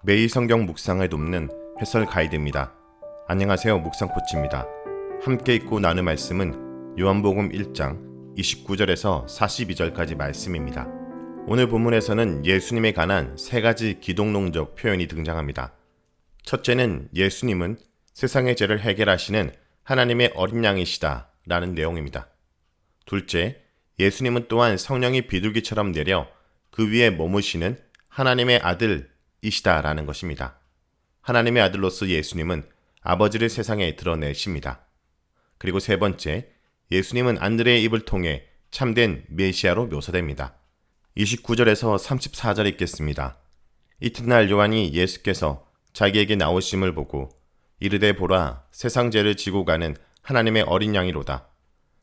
매일 성경 묵상을 돕는 해설 가이드입니다. 안녕하세요. 묵상 코치입니다. 함께 읽고 나눌 말씀은 요한복음 1장 29절에서 42절까지 말씀입니다. 오늘 본문에서는 예수님에 관한 세 가지 기독론적 표현이 등장합니다. 첫째는 예수님은 세상의 죄를 해결하시는 하나님의 어린 양이시다 라는 내용입니다. 둘째, 예수님은 또한 성령이 비둘기처럼 내려 그 위에 머무시는 하나님의 아들이시다 라는 것입니다. 하나님의 아들로서 예수님은 아버지를 세상에 드러내십니다. 그리고 세 번째, 예수님은 안드레의 입을 통해 참된 메시아로 묘사됩니다. 29절에서 34절 읽겠습니다. 이튿날 요한이 예수께서 자기에게 나오심을 보고 이르되 보라, 세상 죄를 지고 가는 하나님의 어린 양이로다.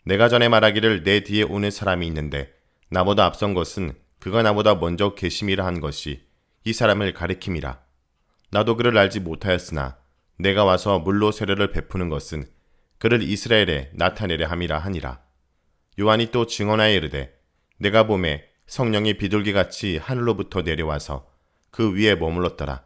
내가 전에 말하기를 내 뒤에 오는 사람이 있는데 나보다 앞선 것은 그가 나보다 먼저 계심이라 한 것이 이 사람을 가리킴이라. 나도 그를 알지 못하였으나 내가 와서 물로 세례를 베푸는 것은 그를 이스라엘에 나타내려 함이라 하니라. 요한이 또 증언하여 이르되 내가 보매 성령이 비둘기같이 하늘로부터 내려와서 그 위에 머물렀더라.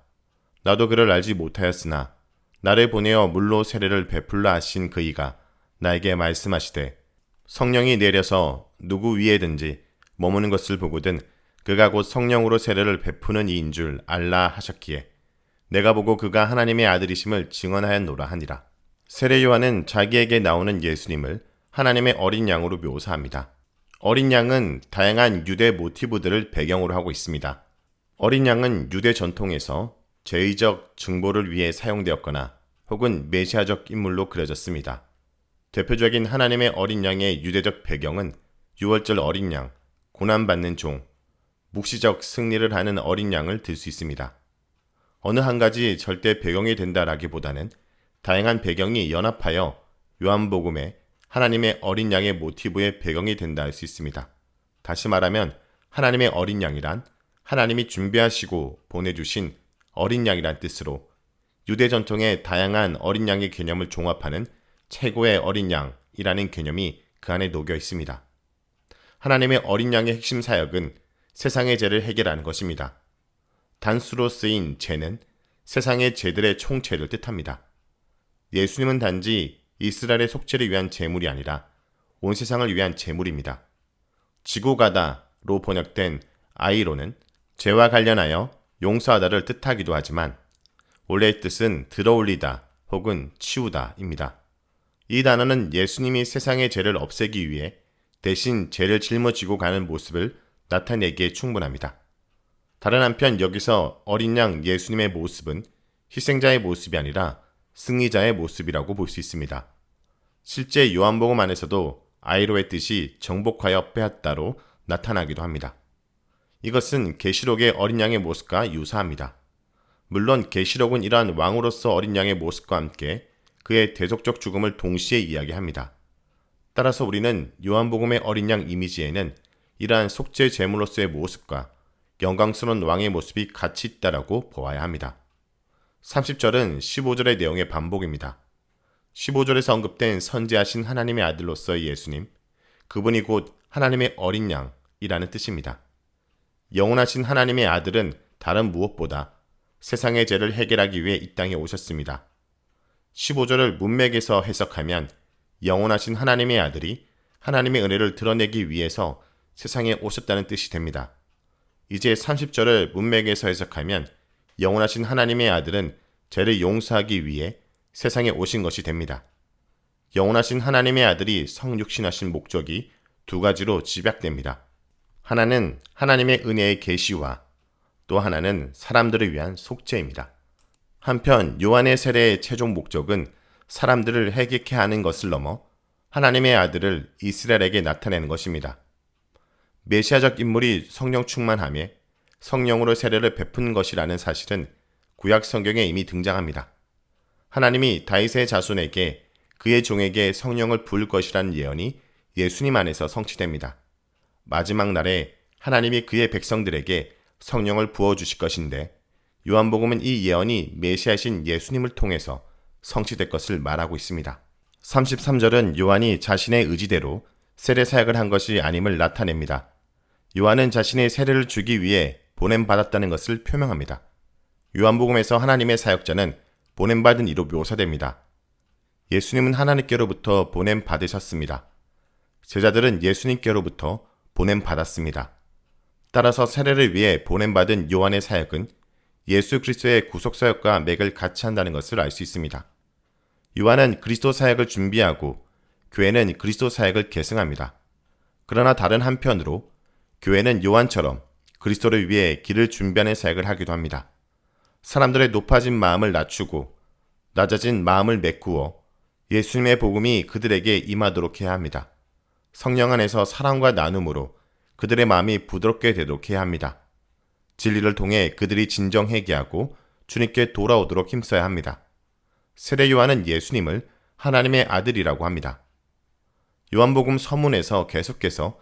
나도 그를 알지 못하였으나 나를 보내어 물로 세례를 베풀라 하신 그이가 나에게 말씀하시되 성령이 내려서 누구 위에든지 머무는 것을 보거든 그가 곧 성령으로 세례를 베푸는 이인 줄 알라 하셨기에 내가 보고 그가 하나님의 아들이심을 증언하였노라 하니라. 세례 요한은 자기에게 나오는 예수님을 하나님의 어린 양으로 묘사합니다. 어린 양은 다양한 유대 모티브들을 배경으로 하고 있습니다. 어린 양은 유대 전통에서 제의적 증보를 위해 사용되었거나 혹은 메시아적 인물로 그려졌습니다. 대표적인 하나님의 어린 양의 유대적 배경은 유월절 어린 양, 고난받는 종, 묵시적 승리를 하는 어린 양을 들 수 있습니다. 어느 한 가지 절대 배경이 된다라기보다는 다양한 배경이 연합하여 요한복음에 하나님의 어린 양의 모티브의 배경이 된다 할 수 있습니다. 다시 말하면 하나님의 어린 양이란 하나님이 준비하시고 보내주신 어린 양이란 뜻으로 유대 전통의 다양한 어린 양의 개념을 종합하는 최고의 어린 양이라는 개념이 그 안에 녹여 있습니다. 하나님의 어린 양의 핵심 사역은 세상의 죄를 해결하는 것입니다. 단수로 쓰인 죄는 세상의 죄들의 총체를 뜻합니다. 예수님은 단지 이스라엘의 속죄를 위한 제물이 아니라 온 세상을 위한 제물입니다. 지고 가다로 번역된 아이로는 죄와 관련하여 용서하다를 뜻하기도 하지만 원래의 뜻은 들어올리다 혹은 치우다입니다. 이 단어는 예수님이 세상의 죄를 없애기 위해 대신 죄를 짊어지고 가는 모습을 나타내기에 충분합니다. 다른 한편 여기서 어린 양 예수님의 모습은 희생자의 모습이 아니라 승리자의 모습이라고 볼 수 있습니다. 실제 요한복음 안에서도 아이로의 뜻이 정복하여 빼앗다로 나타나기도 합니다. 이것은 계시록의 어린 양의 모습과 유사합니다. 물론 계시록은 이러한 왕으로서 어린 양의 모습과 함께 그의 대속적 죽음을 동시에 이야기합니다. 따라서 우리는 요한복음의 어린 양 이미지에는 이러한 속죄 제물로서의 모습과 영광스러운 왕의 모습이 같이 있다라고 보아야 합니다. 30절은 15절의 내용의 반복입니다. 15절에서 언급된 선지하신 하나님의 아들로서의 예수님, 그분이 곧 하나님의 어린 양이라는 뜻입니다. 영원하신 하나님의 아들은 다른 무엇보다 세상의 죄를 해결하기 위해 이 땅에 오셨습니다. 15절을 문맥에서 해석하면 영원하신 하나님의 아들이 하나님의 은혜를 드러내기 위해서 세상에 오셨다는 뜻이 됩니다. 이제 30절을 문맥에서 해석하면 영원하신 하나님의 아들은 죄를 용서하기 위해 세상에 오신 것이 됩니다. 영원하신 하나님의 아들이 성육신하신 목적이 두 가지로 집약됩니다. 하나는 하나님의 은혜의 계시와 또 하나는 사람들을 위한 속죄입니다. 한편 요한의 세례의 최종 목적은 사람들을 해결케 하는 것을 넘어 하나님의 아들을 이스라엘에게 나타내는 것입니다. 메시아적 인물이 성령 충만함에 성령으로 세례를 베푼 것이라는 사실은 구약 성경에 이미 등장합니다. 하나님이 다윗의 자손에게 그의 종에게 성령을 부을 것이라는 예언이 예수님 안에서 성취됩니다. 마지막 날에 하나님이 그의 백성들에게 성령을 부어주실 것인데 요한복음은 이 예언이 메시아신 예수님을 통해서 성취될 것을 말하고 있습니다. 33절은 요한이 자신의 의지대로 세례 사역을 한 것이 아님을 나타냅니다. 요한은 자신의 세례를 주기 위해 보냄받았다는 것을 표명합니다. 요한복음에서 하나님의 사역자는 보냄받은 이로 묘사됩니다. 예수님은 하나님께로부터 보냄받으셨습니다. 제자들은 예수님께로부터 보냄받았습니다. 따라서 세례를 위해 보냄받은 요한의 사역은 예수 그리스도의 구속사역과 맥을 같이 한다는 것을 알 수 있습니다. 요한은 그리스도 사역을 준비하고 교회는 그리스도 사역을 계승합니다. 그러나 다른 한편으로 교회는 요한처럼 그리스도를 위해 길을 준비하는 사역을 하기도 합니다. 사람들의 높아진 마음을 낮추고 낮아진 마음을 메꾸어 예수님의 복음이 그들에게 임하도록 해야 합니다. 성령 안에서 사랑과 나눔으로 그들의 마음이 부드럽게 되도록 해야 합니다. 진리를 통해 그들이 진정 회개하고 주님께 돌아오도록 힘써야 합니다. 세례 요한은 예수님을 하나님의 아들이라고 합니다. 요한복음 서문에서 계속해서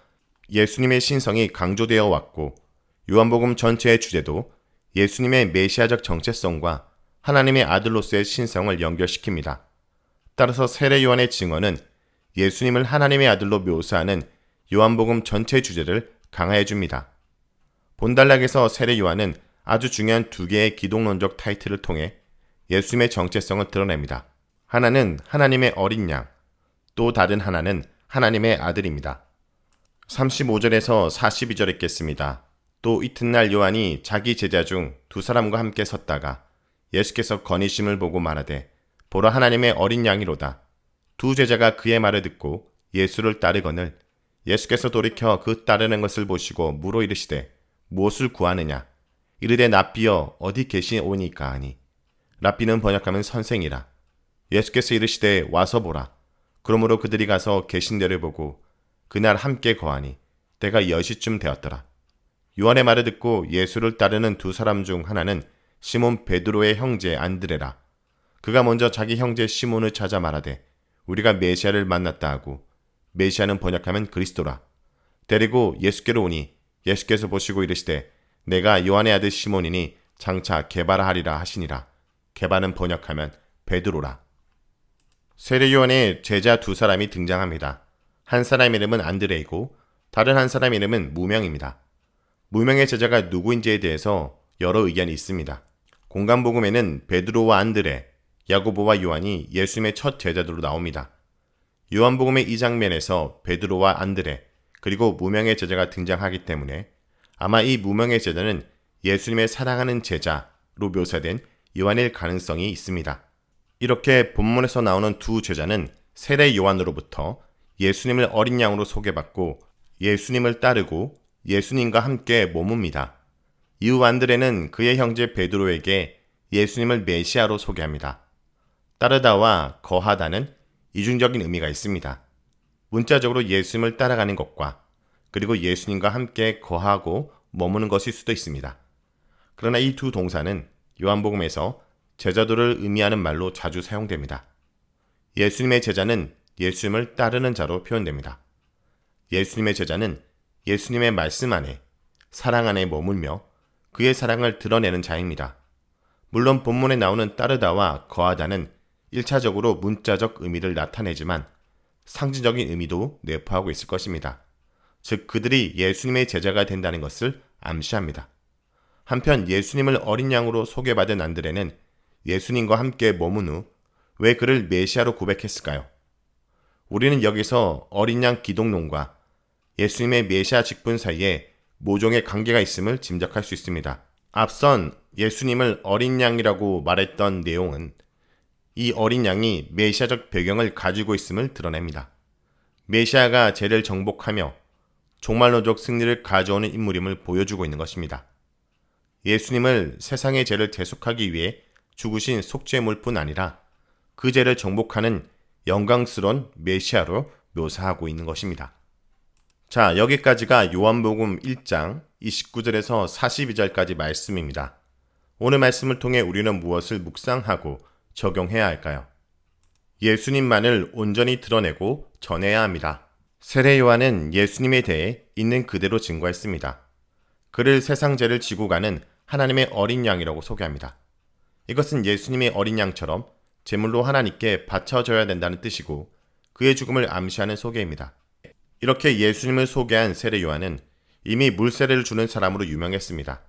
예수님의 신성이 강조되어 왔고 요한복음 전체의 주제도 예수님의 메시아적 정체성과 하나님의 아들로서의 신성을 연결시킵니다. 따라서 세례 요한의 증언은 예수님을 하나님의 아들로 묘사하는 요한복음 전체 주제를 강화해 줍니다. 본단락에서 세례 요한은 아주 중요한 두 개의 기독론적 타이틀을 통해 예수님의 정체성을 드러냅니다. 하나는 하나님의 어린 양, 또 다른 하나는 하나님의 아들입니다. 35절에서 42절 읽겠습니다. 또 이튿날 요한이 자기 제자 중 두 사람과 함께 섰다가 예수께서 거니심을 보고 말하되 보라 하나님의 어린 양이로다. 두 제자가 그의 말을 듣고 예수를 따르거늘 예수께서 돌이켜 그 따르는 것을 보시고 물어 이르시되 무엇을 구하느냐? 이르되 랍비여 어디 계시오니까 하니 랍비는 번역하면 선생이라. 예수께서 이르시되 와서 보라. 그러므로 그들이 가서 계신 데를 보고 그날 함께 거하니 때가 10시쯤 되었더라. 요한의 말을 듣고 예수를 따르는 두 사람 중 하나는 시몬 베드로의 형제 안드레라. 그가 먼저 자기 형제 시몬을 찾아 말하되 우리가 메시아를 만났다 하고 메시아는 번역하면 그리스도라. 데리고 예수께로 오니 예수께서 보시고 이르시되 내가 요한의 아들 시몬이니 장차 게바라 하리라 하시니라. 게바는 번역하면 베드로라. 세례 요한의 제자 두 사람이 등장합니다. 한 사람 이름은 안드레이고 다른 한 사람 이름은 무명입니다. 무명의 제자가 누구인지에 대해서 여러 의견이 있습니다. 공간복음에는 베드로와 안드레, 야고보와 요한이 예수님의 첫 제자들로 나옵니다. 요한복음의 이 장면에서 베드로와 안드레 그리고 무명의 제자가 등장하기 때문에 아마 이 무명의 제자는 예수님의 사랑하는 제자로 묘사된 요한일 가능성이 있습니다. 이렇게 본문에서 나오는 두 제자는 세례 요한으로부터 예수님을 어린 양으로 소개받고 예수님을 따르고 예수님과 함께 머뭅니다. 이후 안드레는 그의 형제 베드로에게 예수님을 메시아로 소개합니다. 따르다와 거하다는 이중적인 의미가 있습니다. 문자적으로 예수님을 따라가는 것과 그리고 예수님과 함께 거하고 머무는 것일 수도 있습니다. 그러나 이 두 동사는 요한복음에서 제자도를 의미하는 말로 자주 사용됩니다. 예수님의 제자는 예수님을 따르는 자로 표현됩니다. 예수님의 제자는 예수님의 말씀 안에, 사랑 안에 머물며 그의 사랑을 드러내는 자입니다. 물론 본문에 나오는 따르다와 거하다는 1차적으로 문자적 의미를 나타내지만 상징적인 의미도 내포하고 있을 것입니다. 즉 그들이 예수님의 제자가 된다는 것을 암시합니다. 한편 예수님을 어린 양으로 소개받은 안드레는 예수님과 함께 머문 후 왜 그를 메시아로 고백했을까요? 우리는 여기서 어린 양 기독론과 예수님의 메시아 직분 사이에 모종의 관계가 있음을 짐작할 수 있습니다. 앞선 예수님을 어린 양이라고 말했던 내용은 이 어린 양이 메시아적 배경을 가지고 있음을 드러냅니다. 메시아가 죄를 정복하며 종말론적 승리를 가져오는 인물임을 보여주고 있는 것입니다. 예수님을 세상의 죄를 대속하기 위해 죽으신 속죄물뿐 아니라 그 죄를 정복하는 영광스러운 메시아로 묘사하고 있는 것입니다. 자, 여기까지가 요한복음 1장 29절에서 42절까지 말씀입니다. 오늘 말씀을 통해 우리는 무엇을 묵상하고 적용해야 할까요? 예수님만을 온전히 드러내고 전해야 합니다. 세례 요한은 예수님에 대해 있는 그대로 증거했습니다. 그를 세상 죄를 지고 가는 하나님의 어린 양이라고 소개합니다. 이것은 예수님의 어린 양처럼 제물로 하나님께 바쳐져야 된다는 뜻이고 그의 죽음을 암시하는 소개입니다. 이렇게 예수님을 소개한 세례 요한은 이미 물세례를 주는 사람으로 유명했습니다.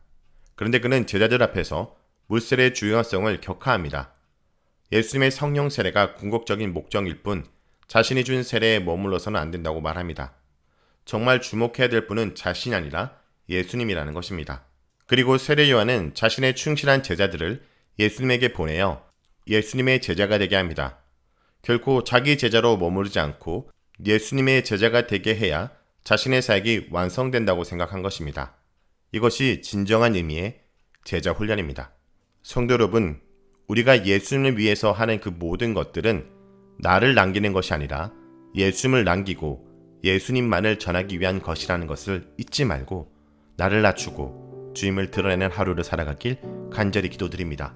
그런데 그는 제자들 앞에서 물세례의 중요성을 격하합니다. 예수님의 성령 세례가 궁극적인 목적일 뿐 자신이 준 세례에 머물러서는 안 된다고 말합니다. 정말 주목해야 될 분은 자신이 아니라 예수님이라는 것입니다. 그리고 세례 요한은 자신의 충실한 제자들을 예수님에게 보내어 예수님의 제자가 되게 합니다. 결코 자기 제자로 머무르지 않고 예수님의 제자가 되게 해야 자신의 사역이 완성된다고 생각한 것입니다. 이것이 진정한 의미의 제자 훈련입니다. 성도 여러분, 우리가 예수님을 위해서 하는 그 모든 것들은 나를 남기는 것이 아니라 예수님을 남기고 예수님만을 전하기 위한 것이라는 것을 잊지 말고 나를 낮추고 주님을 드러내는 하루를 살아가길 간절히 기도드립니다.